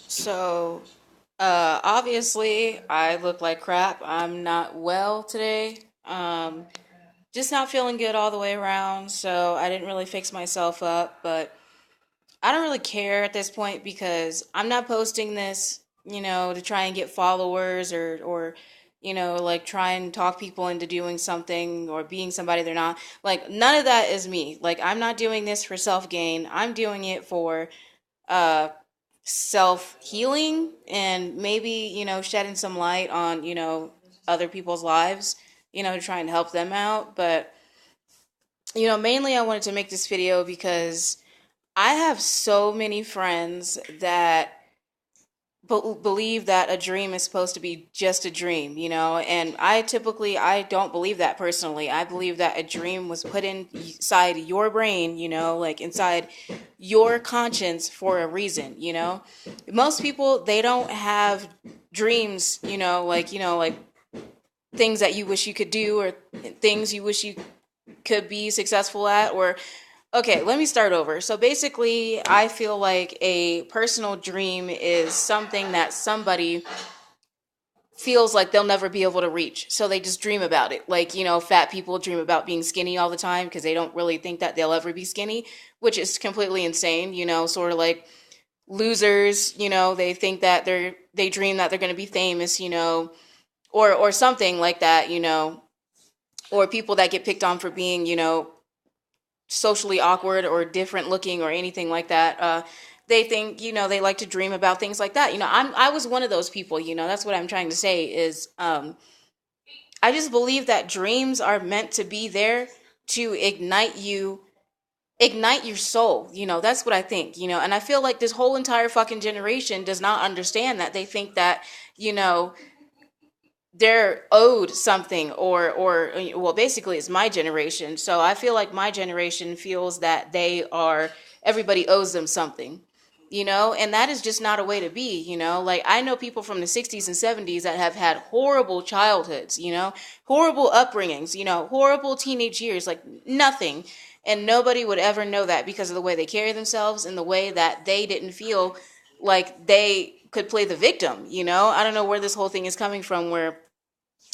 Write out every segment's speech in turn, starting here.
So, obviously, I look like crap. I'm not well today. Just not feeling good all the way around. So, I didn't really fix myself up, but I don't really care at this point because I'm not posting this, to try and get followers or like try and talk people into doing something or being somebody they're not. Like, none of that is me. Like, I'm not doing this for self gain. I'm doing it for uh self healing and maybe, shedding some light on, other people's lives, trying to help them out. But, mainly I wanted to make this video because I have so many friends that believe that a dream is supposed to be just a dream, and I don't believe that personally. I believe that a dream was put inside your brain, like inside your conscience for a reason, Most people, they don't have dreams, like things that you wish you could do or things you wish you could be successful at. Or okay, let me start over. So basically, I feel like a personal dream is something that somebody feels like they'll never be able to reach. So they just dream about it. Like, fat people dream about being skinny all the time because they don't really think that they'll ever be skinny, which is completely insane, sort of like losers, they think that they dream that they're going to be famous, or something like that, or people that get picked on for being, socially awkward or different looking or anything like that. They think, they like to dream about things like that. I was one of those people. That's what I'm trying to say is, I just believe that dreams are meant to be there to ignite your soul. That's what I think. And I feel like this whole entire fucking generation does not understand that. They think that, you know, they're owed something, or well, basically it's my generation, so I feel like my generation feels that everybody owes them something, and that is just not a way to be. Like, I know people from the 60s and 70s that have had horrible childhoods, horrible upbringings, horrible teenage years, like nothing, and nobody would ever know that because of the way they carry themselves and the way that they didn't feel like they could play the victim. I don't know where this whole thing is coming from, where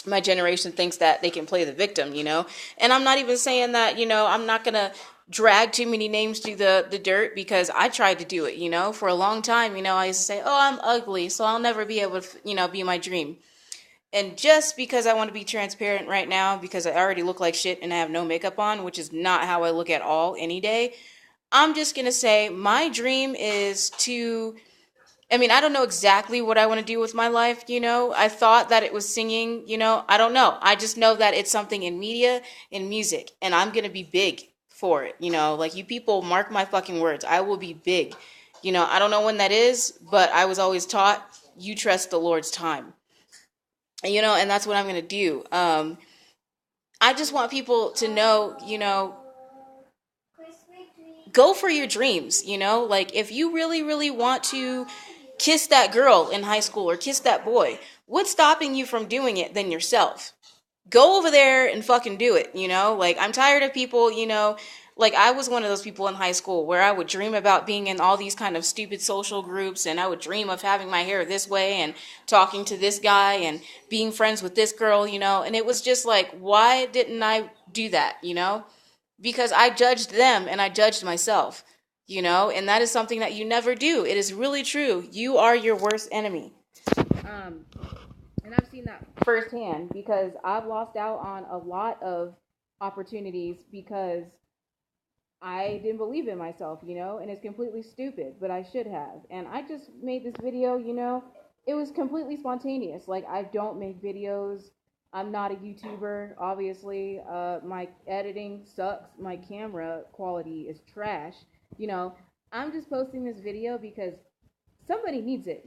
my generation thinks that they can play the victim, and I'm not even saying that, I'm not gonna drag too many names through the dirt, because I tried to do it, for a long time. I used to say, oh, I'm ugly, so I'll never be able to, be my dream. And just because I want to be transparent right now, because I already look like shit and I have no makeup on, which is not how I look at all any day, I'm just gonna say my dream is to, I don't know exactly what I want to do with my life, I thought that it was singing, I don't know. I just know that it's something in media and music, and I'm going to be big for it, Like, you people, mark my fucking words. I will be big. I don't know when that is, but I was always taught, you trust the Lord's time. And that's what I'm going to do. I just want people to know, go for your dreams, Like, if you really, really want to kiss that girl in high school or kiss that boy, what's stopping you from doing it than yourself? Go over there and fucking do it, Like, I'm tired of people, like, I was one of those people in high school where I would dream about being in all these kind of stupid social groups, and I would dream of having my hair this way and talking to this guy and being friends with this girl, and it was just like, why didn't I do that, Because I judged them and I judged myself, and that is something that you never do. It is really true. You are your worst enemy. Um, and I've seen that firsthand because I've lost out on a lot of opportunities because I didn't believe in myself, and it's completely stupid, but I should have. And I just made this video, it was completely spontaneous. Like, I don't make videos. I'm not a YouTuber, obviously. My editing sucks. My camera quality is trash. You know, I'm just posting this video because somebody needs it,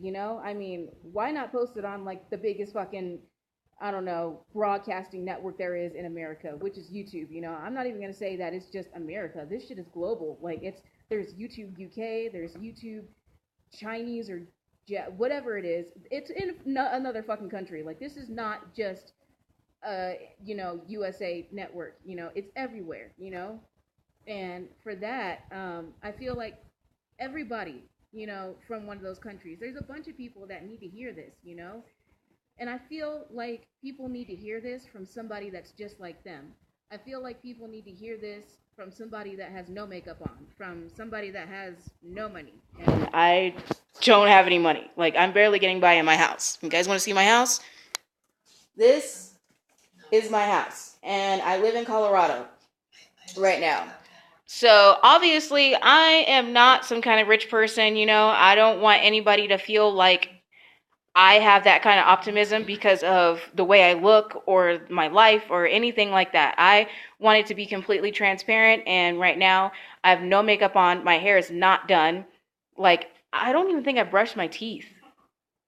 why not post it on like the biggest fucking, I don't know, broadcasting network there is in America, which is YouTube. I'm not even gonna say that it's just America. This shit is global. Like, there's YouTube UK, there's YouTube Chinese, or whatever it is. It's in another fucking country. Like, this is not just USA network. It's everywhere. And for that, I feel like everybody from one of those countries. There's a bunch of people that need to hear this. And I feel like people need to hear this from somebody that's just like them. I feel like people need to hear this from somebody that has no makeup on, from somebody that has no money. And I don't have any money. Like, I'm barely getting by in my house. You guys want to see my house? This is my house. And I live in Colorado right now. So obviously, I am not some kind of rich person. I don't want anybody to feel like I have that kind of optimism because of the way I look or my life or anything like that. I want it to be completely transparent, and right now I have no makeup on. My hair is not done. Like, I don't even think I brushed my teeth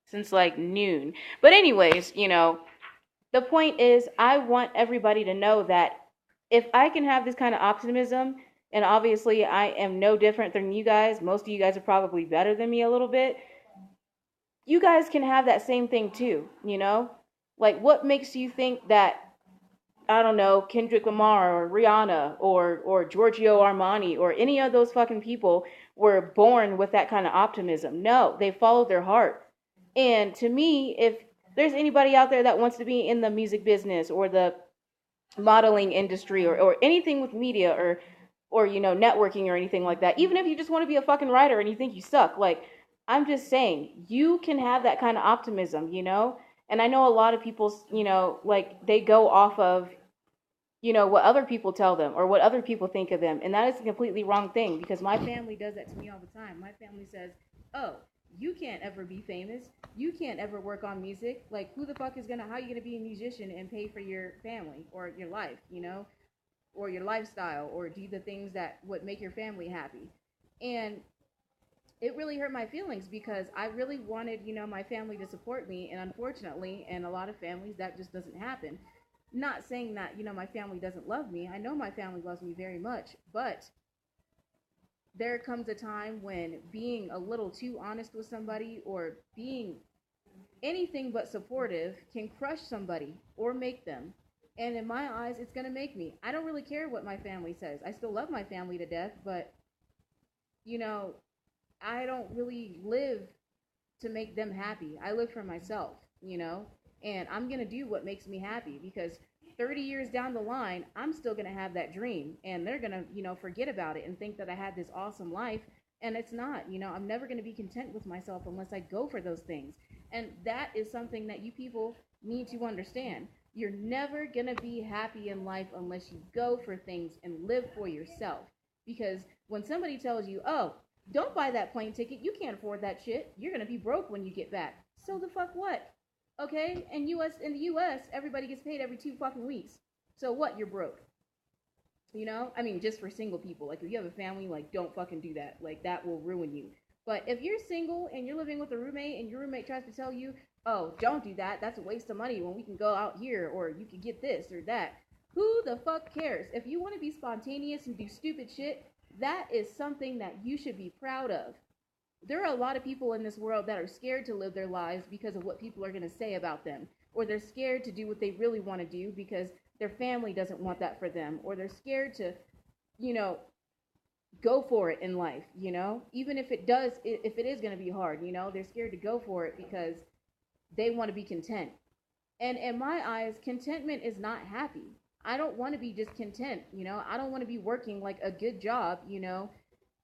since like noon. But anyways, the point is I want everybody to know that if I can have this kind of optimism, and obviously I am no different than you guys, most of you guys are probably better than me a little bit, you guys can have that same thing too. Like, what makes you think that, I don't know, Kendrick Lamar or Rihanna or Giorgio Armani or any of those fucking people were born with that kind of optimism? No, they followed their heart. And to me, if there's anybody out there that wants to be in the music business or the modeling industry or anything with media or networking or anything like that, even if you just want to be a fucking writer and you think you suck, like, I'm just saying, you can have that kind of optimism. And I know a lot of people, like, they go off of what other people tell them or what other people think of them, and that is a completely wrong thing, because my family does that to me all the time. My family says, oh, you can't ever be famous, you can't ever work on music, like, who the fuck is gonna how are you gonna be a musician and pay for your family or your life, or your lifestyle, or do the things that would make your family happy? And it really hurt my feelings because I really wanted, my family to support me, and unfortunately, in a lot of families, that just doesn't happen. Not saying that, my family doesn't love me. I know my family loves me very much, but there comes a time when being a little too honest with somebody or being anything but supportive can crush somebody or make them. And in my eyes, it's going to make me. I don't really care what my family says. I still love my family to death, but, I don't really live to make them happy. I live for myself, and I'm going to do what makes me happy, because 30 years down the line, I'm still going to have that dream, and they're going to, forget about it and think that I had this awesome life, and it's not. I'm never going to be content with myself unless I go for those things. And that is something that you people need to understand. You're never going to be happy in life unless you go for things and live for yourself. Because when somebody tells you, oh, don't buy that plane ticket, you can't afford that shit, you're going to be broke when you get back. So the fuck what? Okay? In the US, everybody gets paid every 2 fucking weeks. So what? You're broke. I mean, just for single people. Like, if you have a family, like, don't fucking do that. Like, that will ruin you. But if you're single and you're living with a roommate and your roommate tries to tell you, oh, don't do that, that's a waste of money when we can go out here, or you can get this or that, who the fuck cares? If you want to be spontaneous and do stupid shit, that is something that you should be proud of. There are a lot of people in this world that are scared to live their lives because of what people are going to say about them, or they're scared to do what they really want to do because their family doesn't want that for them, or they're scared to, go for it in life, even if it is going to be hard, they're scared to go for it because they want to be content. And in my eyes, contentment is not happy. I don't want to be just content, I don't want to be working like a good job,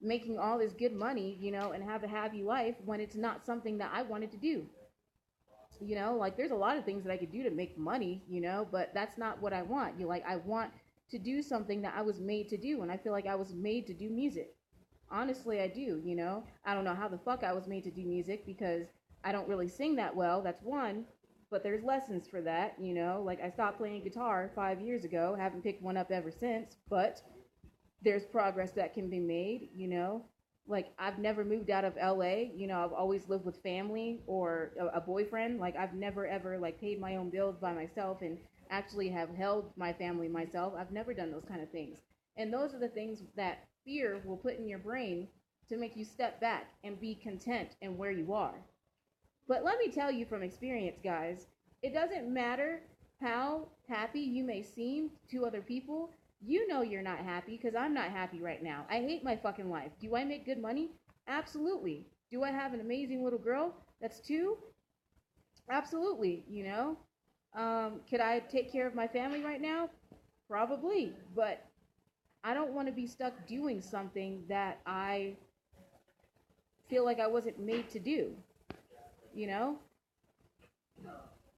making all this good money, and have a happy life when it's not something that I wanted to do. Like, there's a lot of things that I could do to make money, but that's not what I want. I want to do something that I was made to do, and I feel like I was made to do music. Honestly, I do, I don't know how the fuck I was made to do music, because I don't really sing that well, that's one, but there's lessons for that, Like, I stopped playing guitar 5 years ago, haven't picked one up ever since, but there's progress that can be made. Like, I've never moved out of LA, I've always lived with family or a boyfriend. Like, I've never ever, like, paid my own bills by myself and actually have held my family myself. I've never done those kind of things. And those are the things that fear will put in your brain to make you step back and be content in where you are. But let me tell you from experience, guys, it doesn't matter how happy you may seem to other people. You're not happy, because I'm not happy right now. I hate my fucking life. Do I make good money? Absolutely. Do I have an amazing little girl that's 2? Absolutely, you know. Could I take care of my family right now? Probably, but I don't want to be stuck doing something that I feel like I wasn't made to do, you know?